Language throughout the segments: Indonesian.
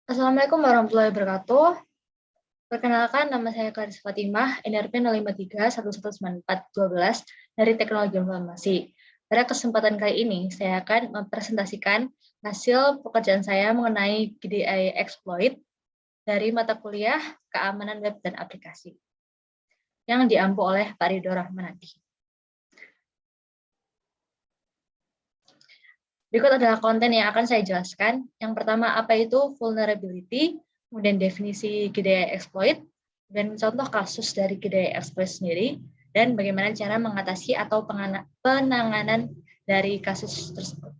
Assalamualaikum warahmatullahi wabarakatuh. Perkenalkan, nama saya Clarissa Fatimah, NRP 053119412 dari Teknologi Informasi. Pada kesempatan kali ini, saya akan mempresentasikan hasil pekerjaan saya mengenai GDI Exploit dari mata kuliah Keamanan Web dan Aplikasi yang diampu oleh Pak Ridho Rahmanadi. Berikut adalah konten yang akan saya jelaskan. Yang pertama, apa itu vulnerability, kemudian definisi GDI exploit, dan contoh kasus dari GDI exploit sendiri, dan bagaimana cara mengatasi atau penanganan dari kasus tersebut.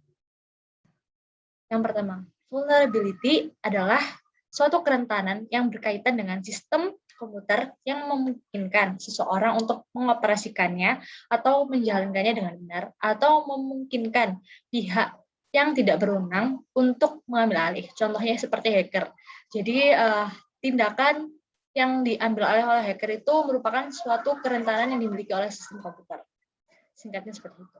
Yang pertama, vulnerability adalah suatu kerentanan yang berkaitan dengan sistem komputer yang memungkinkan seseorang untuk mengoperasikannya atau menjalankannya dengan benar, atau memungkinkan pihak yang tidak berwenang untuk mengambil alih. Contohnya seperti hacker. Jadi tindakan yang diambil oleh hacker itu merupakan suatu kerentanan yang dimiliki oleh sistem komputer. Singkatnya seperti itu.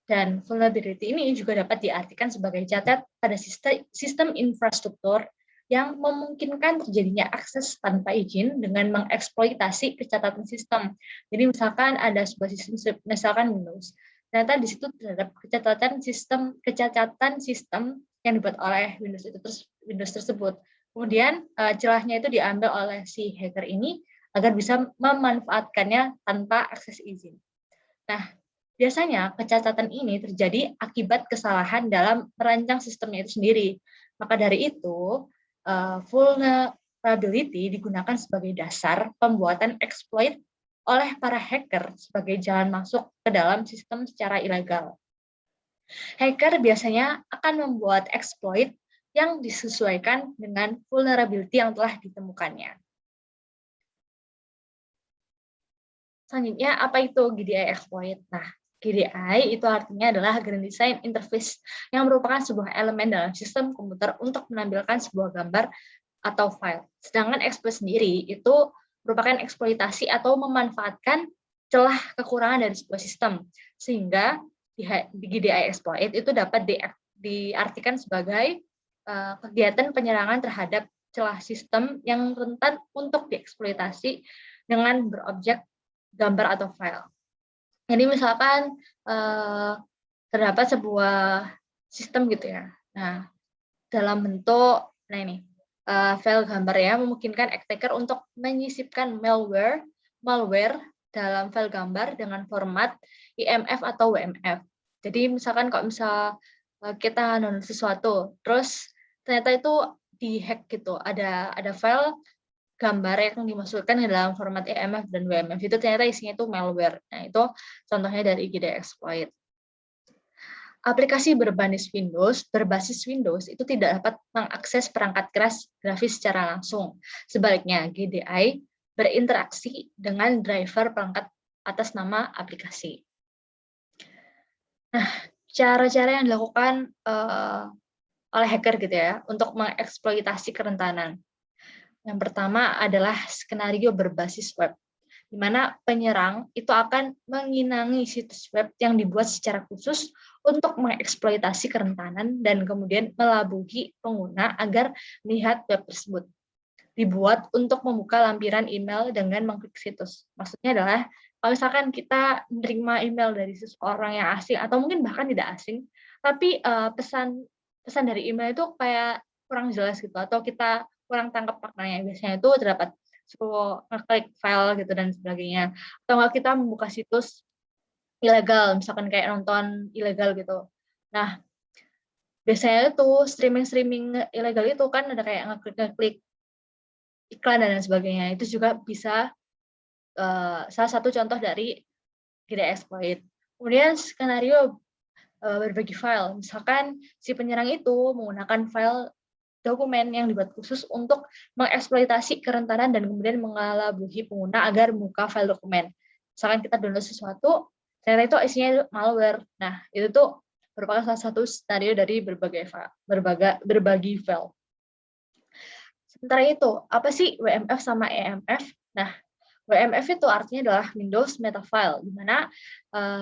Dan vulnerability ini juga dapat diartikan sebagai cacat pada sistem infrastruktur yang memungkinkan terjadinya akses tanpa izin dengan mengeksploitasi kecacatan sistem. Jadi misalkan ada sebuah sistem, misalkan Windows, ternyata di situ terhadap kecacatan sistem yang dibuat oleh Windows tersebut. Kemudian celahnya itu diambil oleh si hacker ini agar bisa memanfaatkannya tanpa akses izin. Nah, biasanya kecacatan ini terjadi akibat kesalahan dalam merancang sistemnya itu sendiri. Maka dari itu, vulnerability digunakan sebagai dasar pembuatan exploit oleh para hacker sebagai jalan masuk ke dalam sistem secara ilegal. Hacker biasanya akan membuat exploit yang disesuaikan dengan vulnerability yang telah ditemukannya. Selanjutnya, apa itu GDI exploit? Nah, GDI itu artinya adalah Grand Design Interface yang merupakan sebuah elemen dalam sistem komputer untuk menampilkan sebuah gambar atau file. Sedangkan exploit sendiri itu merupakan eksploitasi atau memanfaatkan celah kekurangan dari sebuah sistem. Sehingga di GDI exploit itu dapat diartikan sebagai kegiatan penyerangan terhadap celah sistem yang rentan untuk dieksploitasi dengan berobjek gambar atau file. Jadi misalkan terdapat sebuah sistem gitu ya. Nah, dalam bentuk file gambar ya, memungkinkan attacker untuk menyisipkan malware dalam file gambar dengan format IMF atau WMF. Jadi misalkan kalau kita download sesuatu, terus ternyata itu dihack gitu, ada file gambar yang dimasukkan ke dalam format EMF dan WMF itu ternyata isinya itu malware. Nah, itu contohnya dari GDI exploit. Aplikasi berbasis Windows itu tidak dapat mengakses perangkat keras grafis secara langsung. Sebaliknya, GDI berinteraksi dengan driver perangkat atas nama aplikasi. Nah, cara-cara yang dilakukan oleh hacker gitu ya untuk mengeksploitasi kerentanan. Yang pertama adalah skenario berbasis web, di mana penyerang itu akan menginangi situs web yang dibuat secara khusus untuk mengeksploitasi kerentanan dan kemudian melabuhi pengguna agar melihat web tersebut. Dibuat untuk membuka lampiran email dengan mengklik situs. Maksudnya adalah, kalau misalkan kita menerima email dari seseorang yang asing, atau mungkin bahkan tidak asing, tapi pesan dari email itu kayak kurang jelas gitu, atau kita kurang tangkap maknanya. Biasanya itu terdapat suruh ngeklik file gitu dan sebagainya. Atau nggak kita membuka situs ilegal, misalkan kayak nonton ilegal gitu. Nah, biasanya itu streaming ilegal itu kan ada kayak ngeklik iklan dan lain sebagainya. Itu juga bisa salah satu contoh dari GDI exploit. Kemudian skenario berbagi file. Misalkan si penyerang itu menggunakan file dokumen yang dibuat khusus untuk mengeksploitasi kerentanan dan kemudian mengelabuhi pengguna agar membuka file dokumen. Misalkan kita download sesuatu, ternyata itu isinya malware. Nah, itu tuh merupakan salah satu skenario dari berbagi file. Sementara itu, apa sih WMF sama EMF? Nah, WMF itu artinya adalah Windows Metafile, di mana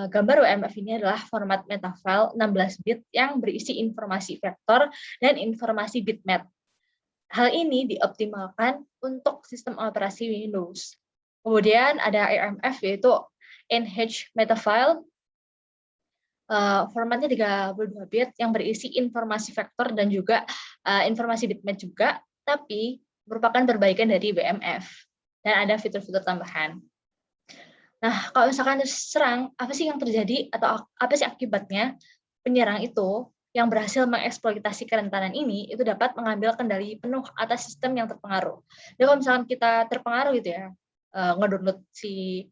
gambar WMF ini adalah format metafile 16 bit yang berisi informasi vektor dan informasi bitmap. Hal ini dioptimalkan untuk sistem operasi Windows. Kemudian ada ARMF, yaitu Enhanced Metafile, formatnya 32 bit yang berisi informasi vektor dan juga informasi bitmap juga, tapi merupakan perbaikan dari WMF. Dan ada fitur-fitur tambahan. Nah, kalau misalkan diserang, apa sih yang terjadi atau apa sih akibatnya? Penyerang itu yang berhasil mengeksploitasi kerentanan ini itu dapat mengambil kendali penuh atas sistem yang terpengaruh. Jadi kalau misalkan kita terpengaruh gitu ya, ngedownload si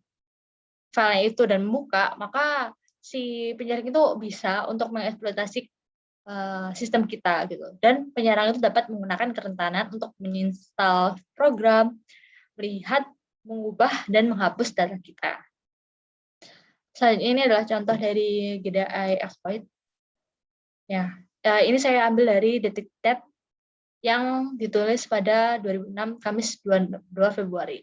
filenya itu dan membuka, maka si penyerang itu bisa untuk mengeksploitasi sistem kita gitu. Dan penyerang itu dapat menggunakan kerentanan untuk menginstal program, melihat, mengubah, dan menghapus data kita. Selanjutnya ini adalah contoh dari GDI exploit. Ya, ini saya ambil dari Detiktab yang ditulis pada 2006 Kamis 2 Februari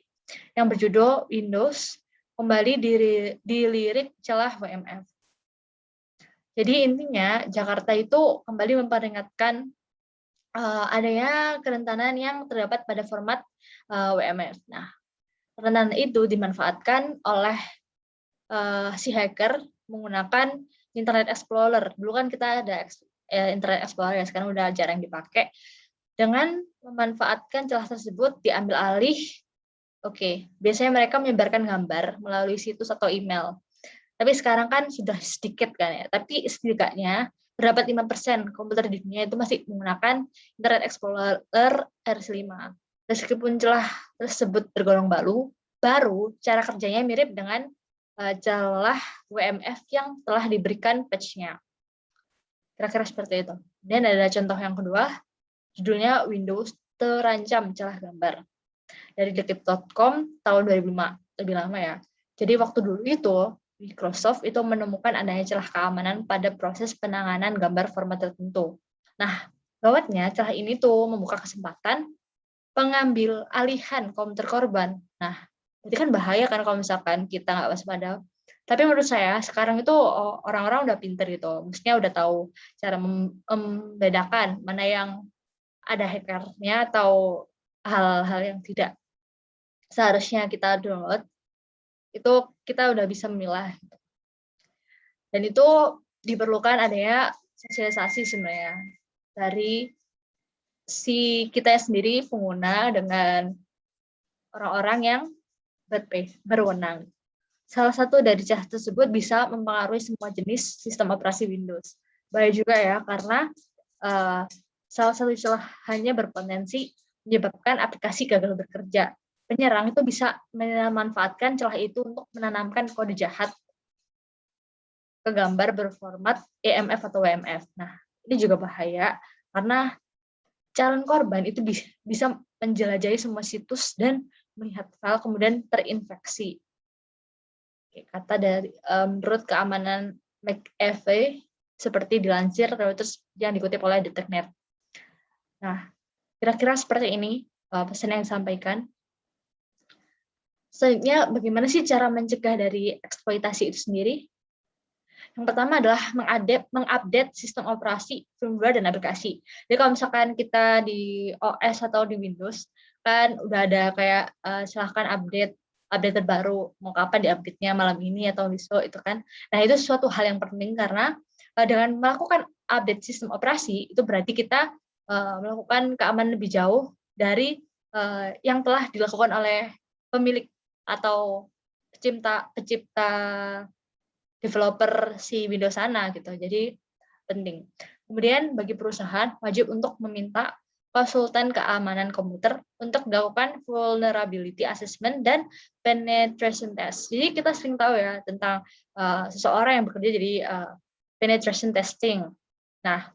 yang berjudul Windows kembali dilirik celah WMF. Jadi intinya Jakarta itu kembali memperingatkan adanya kerentanan yang terdapat pada format WMF. Nah, kerentanan itu dimanfaatkan oleh si hacker menggunakan Internet Explorer. Dulu kan kita ada Internet Explorer ya, sekarang udah jarang dipakai. Dengan memanfaatkan celah tersebut diambil alih. Oke, biasanya mereka menyebarkan gambar melalui situs atau email. Tapi sekarang kan sudah sedikit kan ya. Tapi setidaknya terdapat 5% komputer di dunia itu masih menggunakan Internet Explorer RC5. Meskipun celah tersebut tergolong baru, cara kerjanya mirip dengan celah WMF yang telah diberikan patch-nya. Kira-kira seperti itu. Dan ada contoh yang kedua, judulnya Windows terancam celah gambar. Dari Detik.com tahun 2005, lebih lama ya. Jadi waktu dulu itu, Microsoft itu menemukan adanya celah keamanan pada proses penanganan gambar format tertentu. Nah, gawatnya celah ini tuh membuka kesempatan pengambil alihan komputer korban. Nah, jadi kan bahaya kan kalau misalkan kita nggak waspada. Tapi menurut saya sekarang itu orang-orang udah pinter gitu. Maksudnya udah tahu cara membedakan mana yang ada hackernya atau hal-hal yang tidak seharusnya kita download. Itu kita udah bisa memilah. Dan itu diperlukan adanya sosialisasi sebenarnya dari si kita sendiri pengguna dengan orang-orang yang berwenang. Salah satu dari celah tersebut bisa mempengaruhi semua jenis sistem operasi Windows. Bahaya juga ya, karena salah satu celah hanya berpotensi menyebabkan aplikasi gagal bekerja. Penyerang itu bisa memanfaatkan celah itu untuk menanamkan kode jahat ke gambar berformat EMF atau WMF. Nah, ini juga bahaya karena calon korban itu bisa menjelajahi semua situs dan melihat file kemudian terinfeksi. Kata dari menurut keamanan McAfee seperti dilansir Reuters yang dikutip oleh Detiknet. Nah, kira-kira seperti ini pesan yang disampaikan. Selanjutnya, bagaimana sih cara mencegah dari eksploitasi itu sendiri? Yang pertama adalah mengupdate sistem operasi, firmware, dan aplikasi. Jadi kalau misalkan kita di OS atau di Windows, kan udah ada kayak silahkan update terbaru, mau kapan di-update-nya, malam ini atau besok itu kan. Nah, itu suatu hal yang penting karena dengan melakukan update sistem operasi, itu berarti kita melakukan keamanan lebih jauh dari yang telah dilakukan oleh pemilik atau pencipta developer si Windows sana gitu. Jadi penting. Kemudian bagi perusahaan wajib untuk meminta konsultan keamanan komputer untuk melakukan vulnerability assessment dan penetration test. Jadi kita sering tahu ya tentang seseorang yang bekerja jadi penetration testing. Nah,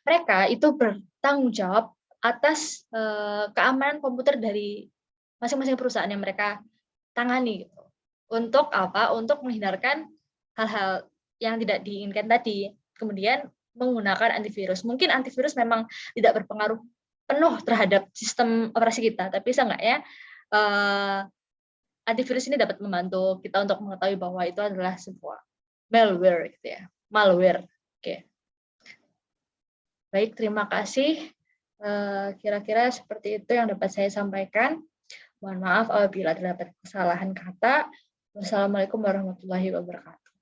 mereka itu bertanggung jawab atas keamanan komputer dari masing-masing perusahaan yang mereka tangani. Gitu. Untuk apa? Untuk menghindarkan hal-hal yang tidak diinginkan tadi. Kemudian menggunakan antivirus. Mungkin antivirus memang tidak berpengaruh penuh terhadap sistem operasi kita, tapi seenggaknya antivirus ini dapat membantu kita untuk mengetahui bahwa itu adalah sebuah malware, gitu ya. Malware. Oke. Baik, terima kasih. Kira-kira seperti itu yang dapat saya sampaikan. Mohon maaf apabila terdapat kesalahan kata. Wassalamualaikum warahmatullahi wabarakatuh.